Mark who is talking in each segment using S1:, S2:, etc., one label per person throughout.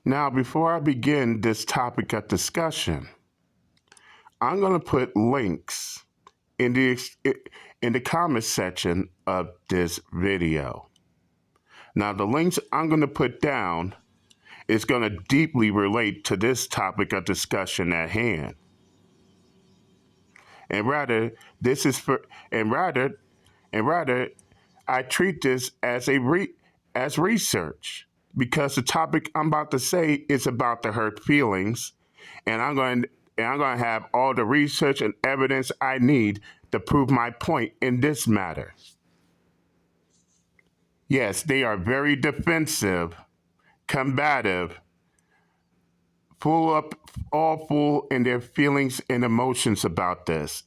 S1: Now, before I begin this topic of discussion, I'm going to put links in the comment section of this video. Now, the links I'm going to put down is going to deeply relate to this topic of discussion at hand. And rather, this is for and rather I treat this as as research because the topic I'm about to say is about the hurt feelings, and I'm going to have all the research and evidence I need to prove my point in this matter. Yes, they are very defensive, combative, all full in their feelings and emotions about this.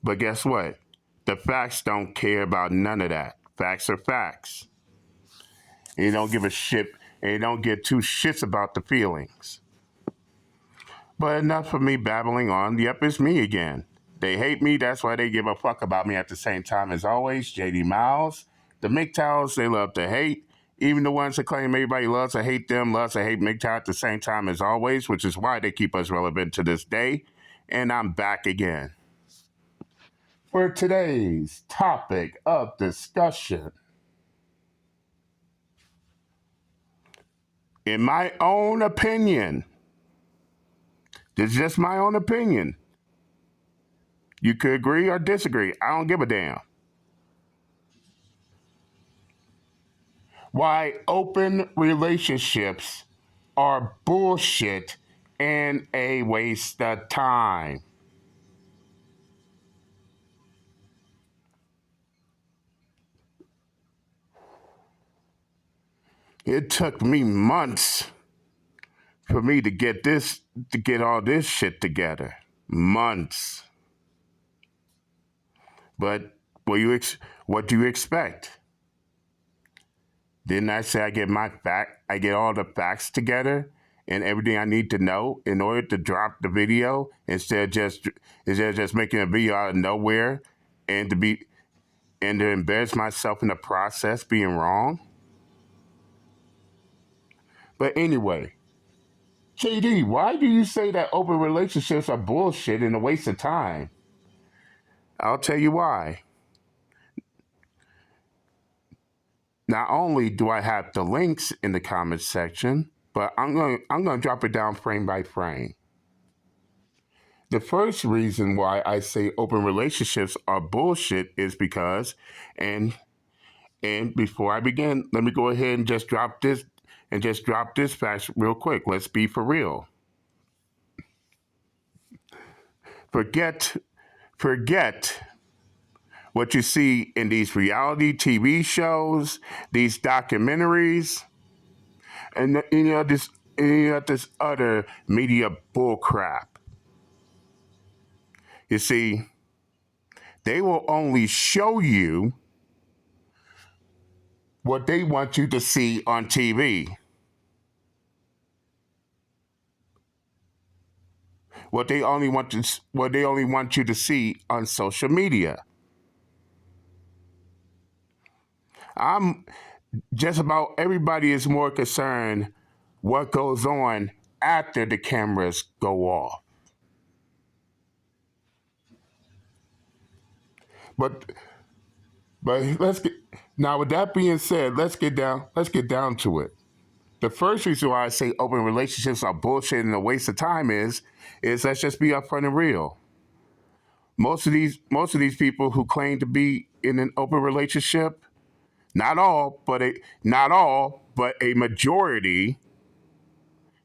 S1: But guess what? The facts don't care about none of that. Facts are facts. And they don't give a shit, and they don't give two shits about the feelings. But enough of me babbling on. Yep, it's me again. They hate me, that's why they give a fuck about me at the same time. As always, JD Miles. The MGTOWs, they love to hate. Even the ones that claim everybody loves to hate them, loves to hate MGTOW at the same time as always, which is why they keep us relevant to this day. And I'm back again for today's topic of discussion. In my own opinion, this is just my own opinion. You could agree or disagree. I don't give a damn. Why open relationships are bullshit and a waste of time. It took me months for me to get all this shit together. Months. But what do you expect? Didn't I say I get all the facts together and everything I need to know in order to drop the video instead of just making a video out of nowhere and to embarrass myself in the process being wrong? But anyway, JD, why do you say that open relationships are bullshit and a waste of time? I'll tell you why. Not only do I have the links in the comments section, but I'm going to drop it down frame by frame. The first reason why I say open relationships are bullshit is because, and before I begin, let me go ahead and just drop this fact real quick. Let's be for real. Forget what you see in these reality TV shows, these documentaries, and this other media bullcrap. You see, they will only show you what they want you to see on TV. What they only want you to see on social media. Just about everybody is more concerned what goes on after the cameras go off. But with that being said, let's get down to it. The first reason why I say open relationships are bullshit and a waste of time is let's just be upfront and real. Most of these people who claim to be in an open relationship, not all, but a majority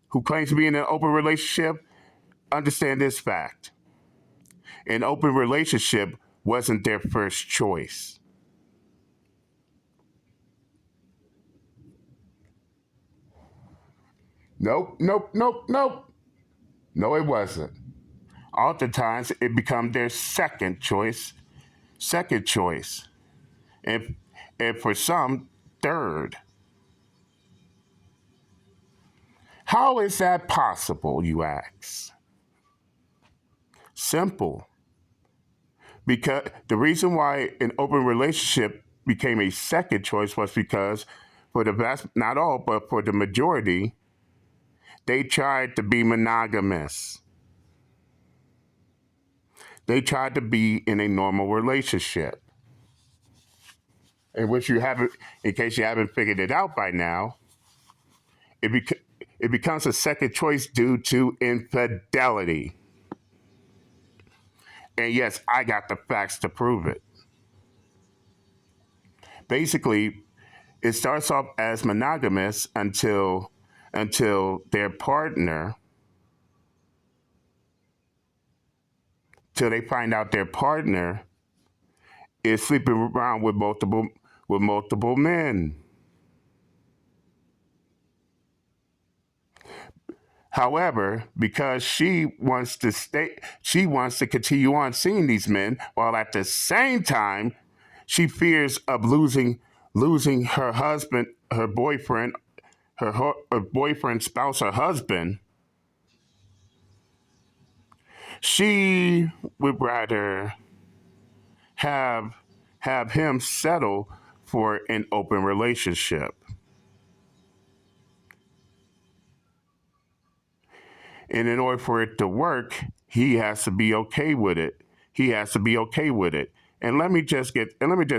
S1: who claims to be in an open relationship, understand this fact. An open relationship wasn't their first choice. Nope. No, it wasn't. Oftentimes, it becomes their second choice, and for some, third. How is that possible, you ask? Simple. Because the reason why an open relationship became a second choice was because for the not all, but for the majority, they tried to be monogamous. They tried to be in a normal relationship. In which you haven't, in case you haven't figured it out by now, it, bec- it becomes a second choice due to infidelity. And yes, I got the facts to prove it. Basically, it starts off as monogamous until their partner, till they find out their partner is sleeping around with multiple men. However, because she wants to continue on seeing these men, while at the same time, she fears of losing her husband, her boyfriend, her boyfriend, spouse, or husband. She would rather have have him settle for an open relationship. And in order for it to work, he has to be okay with it. He has to be okay with it. And let me just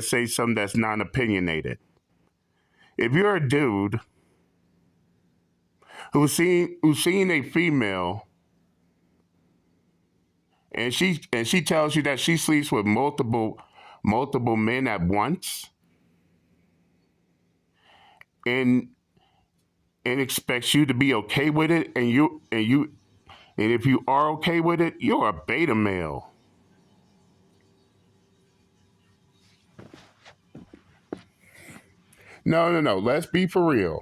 S1: say something that's non opinionated. If you're a dude who's seen a female and she tells you that she sleeps with multiple men at once and and expects you to be okay with it, and if you are okay with it, you're a beta male. No, no, no. Let's be for real.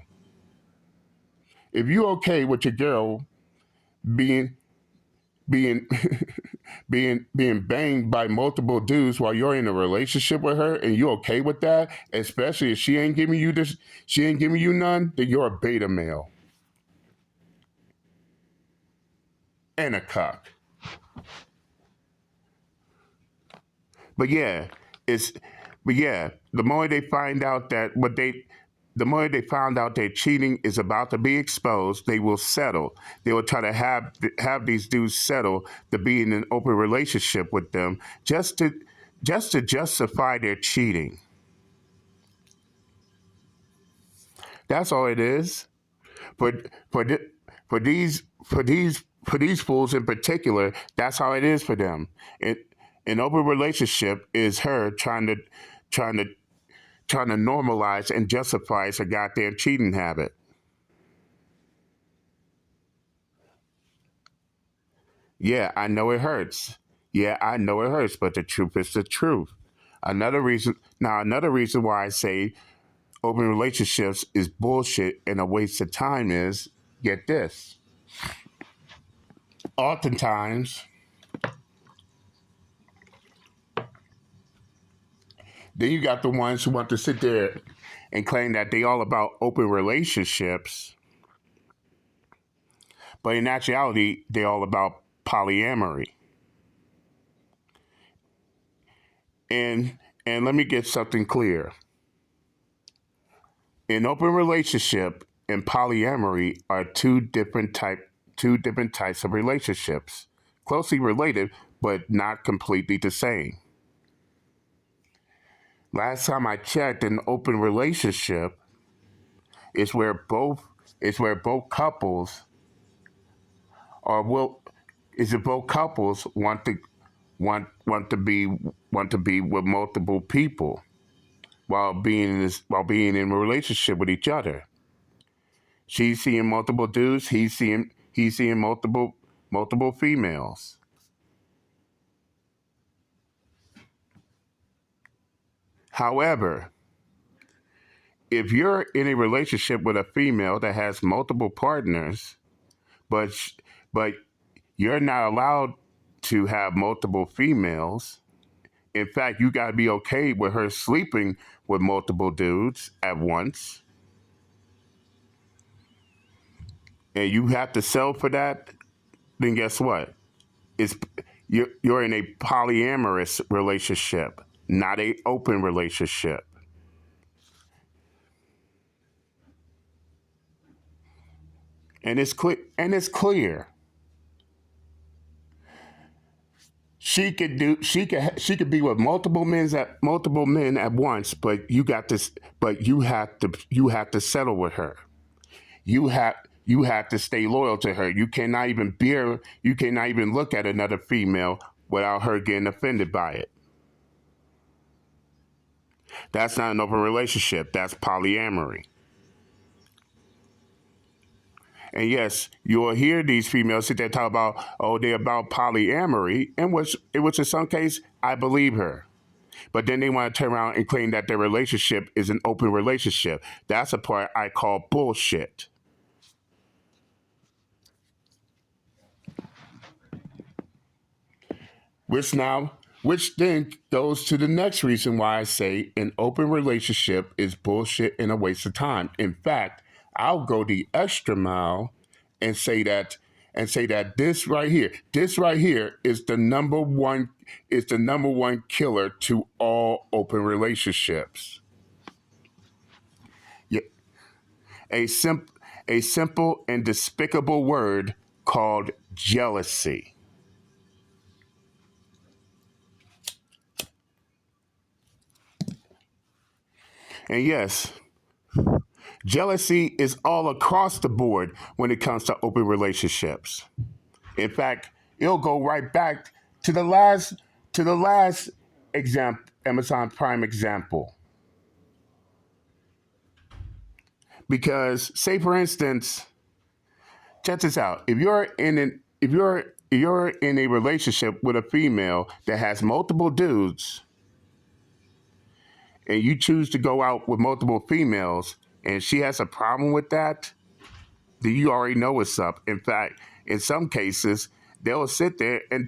S1: If you okay with your girl being being being banged by multiple dudes while you're in a relationship with her, and you okay with that, especially if she ain't giving you none, then you're a beta male and a cock. But yeah, it's but yeah, the more they found out that cheating is about to be exposed, they will settle. They will try to have these dudes settle to be in an open relationship with them just to justify their cheating. That's all it is. For for thi- for these fools in particular, that's how it is for them. An open relationship is her trying to trying to normalize and justify her goddamn cheating habit. Yeah, I know it hurts. Yeah, I know it hurts, but the truth is the truth. Another reason why I say open relationships is bullshit and a waste of time is, get this. Oftentimes, then you got the ones who want to sit there and claim that they all about open relationships, but in actuality, they're all about polyamory. And let me get something clear. An open relationship and polyamory are two different types of relationships, closely related but not completely the same. Last time I checked, an open relationship is where both couples are will is if both couples want to be with multiple people while being in a relationship with each other. She's seeing multiple dudes. He's seeing multiple females. However, if you're in a relationship with a female that has multiple partners, but but you're not allowed to have multiple females. In fact, you gotta be okay with her sleeping with multiple dudes at once, and you have to sell for that. Then guess what? It's you're in a polyamorous relationship, not a open relationship. And it's clear. And it's clear. She could be with multiple men at once, but you got this. But you have to settle with her. You have to stay loyal to her. You cannot even look at another female without her getting offended by it. That's not an open relationship. That's polyamory. And yes, you will hear these females sit there and talk about, oh, they're about polyamory, in which in some case I believe her. But then they want to turn around and claim that their relationship is an open relationship. That's a part I call bullshit. Which now, which then goes to the next reason why I say an open relationship is bullshit and a waste of time. In fact, I'll go the extra mile and say that this right here is the number one killer to all open relationships. Yeah, a simple a simple and despicable word called jealousy. And yes, jealousy is all across the board when it comes to open relationships. In fact, it'll go right back to the last example, Amazon Prime example. Because, say for instance, check this out: if you're in a relationship with a female that has multiple dudes, and you choose to go out with multiple females, and she has a problem with that, then you already know what's up. In fact, in some cases, they'll sit there and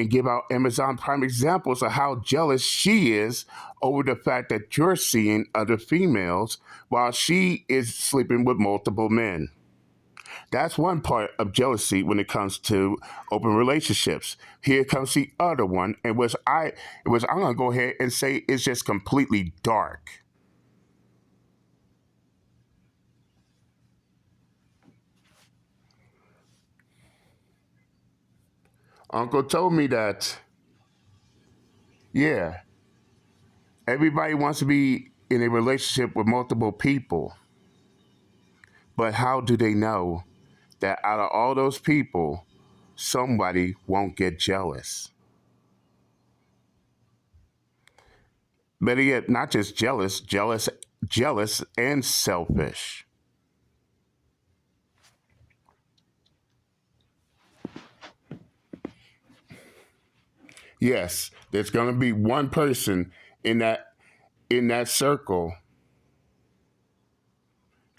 S1: give out Amazon Prime examples of how jealous she is over the fact that you're seeing other females while she is sleeping with multiple men. That's one part of jealousy when it comes to open relationships. Here comes the other one, and which I'm gonna go ahead and say is just completely dark. Uncle told me that, yeah, everybody wants to be in a relationship with multiple people, but how do they know that out of all those people, somebody won't get jealous? Better yet, not just jealous and selfish. Yes, there's gonna be one person in that circle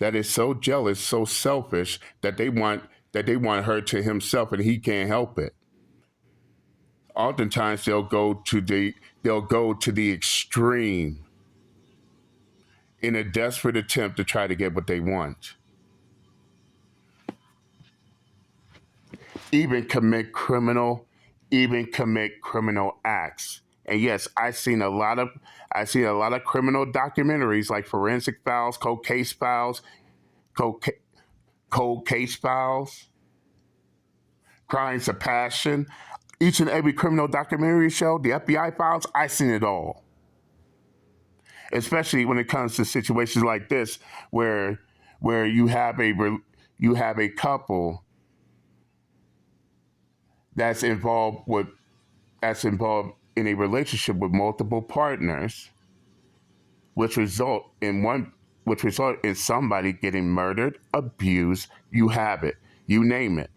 S1: that is so jealous, so selfish that they want her to himself, and he can't help it. Oftentimes they'll go to the extreme in a desperate attempt to try to get what they want. Even commit criminal even commit criminal acts. And yes, I've seen a lot of criminal documentaries like Forensic Files, Cold, Ca- Cold Case Files, Crimes of Passion. Each and every criminal documentary show, the FBI files, I've seen it all. Especially when it comes to situations like this, where where you have a couple that's involved with that's involved in a relationship with multiple partners, which result in one which result in somebody getting murdered, abused. You have it. You name it.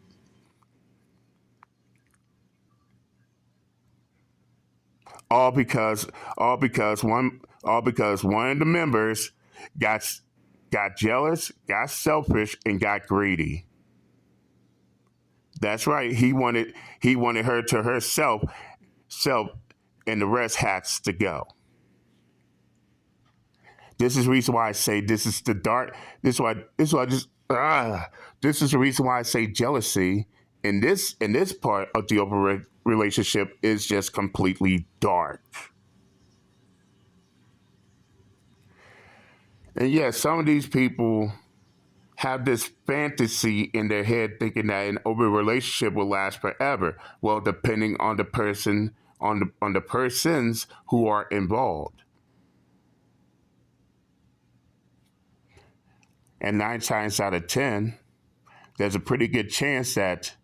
S1: All because all because one of the members got got jealous, got selfish, and got greedy. That's right. He wanted her to herself, self, and the rest has to go. This is the reason why I say this is the dark. This is why I just This is the reason why I say jealousy in this part of the open relationship is just completely dark. And yes, some of these people have this fantasy in their head thinking that an open relationship will last forever. Well, depending on the person, on the persons who are involved. And 9 times out of 10, there's a pretty good chance that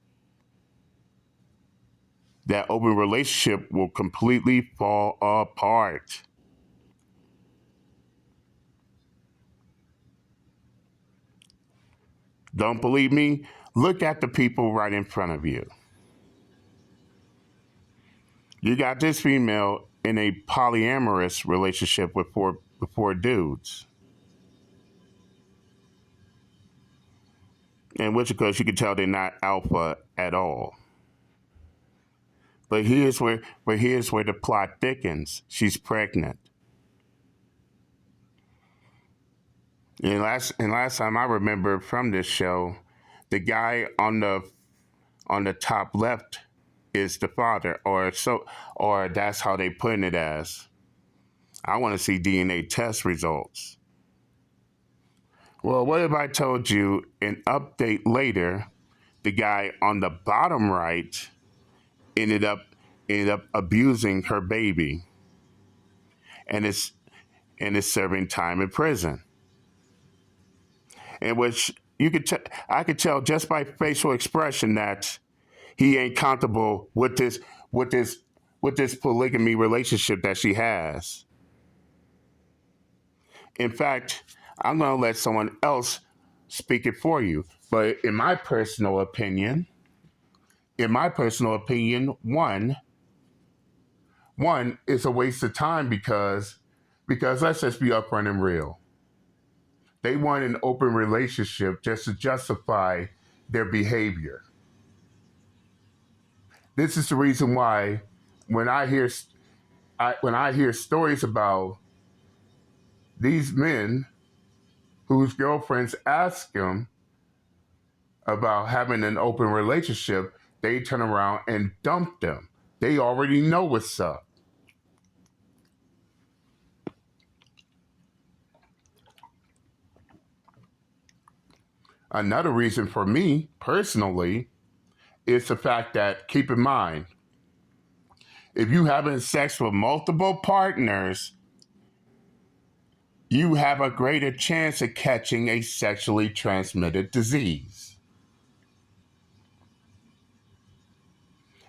S1: that open relationship will completely fall apart. Don't believe me? Look at the people right in front of you. You got this female in a polyamorous relationship with four dudes. In which, of course, you can tell they're not alpha at all. But here's where the plot thickens. She's pregnant. And last time I remember from this show, the guy on the top left is the father, or that's how they put it as. I want to see DNA test results. Well, what if I told you an update later, the guy on the bottom right ended up abusing her baby, and is serving time in prison, in which I could tell just by facial expression that he ain't comfortable with this with this polygamy relationship that she has. In fact, I'm going to let someone else speak it for you. But in my personal opinion, one is a waste of time because let's just be upfront and real. They want an open relationship just to justify their behavior. This is the reason why when when I hear stories about these men whose girlfriends ask them about having an open relationship, they turn around and dump them. They already know what's up. Another reason for me personally is the fact that, keep in mind, if you having sex with multiple partners, you have a greater chance of catching a sexually transmitted disease.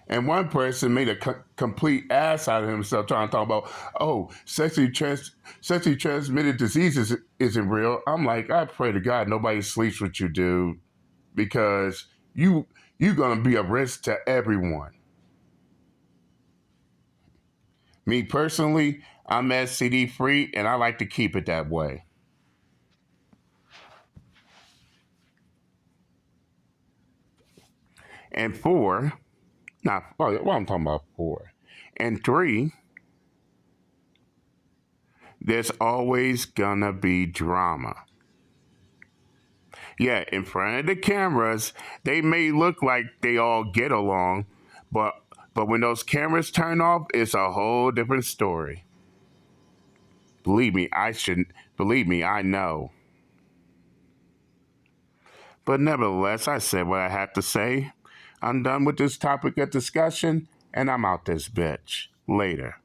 S1: And one person made a complete ass out of himself trying to talk about, oh, sexually transmitted diseases isn't real. I'm like, I pray to God nobody sleeps with you, dude, because you're gonna be a risk to everyone. Me personally, I'm STD free, and I like to keep it that way. And four, not well, I'm talking about four. And three, there's always gonna be drama. Yeah, in front of the cameras, they may look like they all get along, but when those cameras turn off, it's a whole different story. Believe me, I shouldn't. Believe me, I know. But nevertheless, I said what I had to say. I'm done with this topic of discussion, and I'm out this bitch. Later.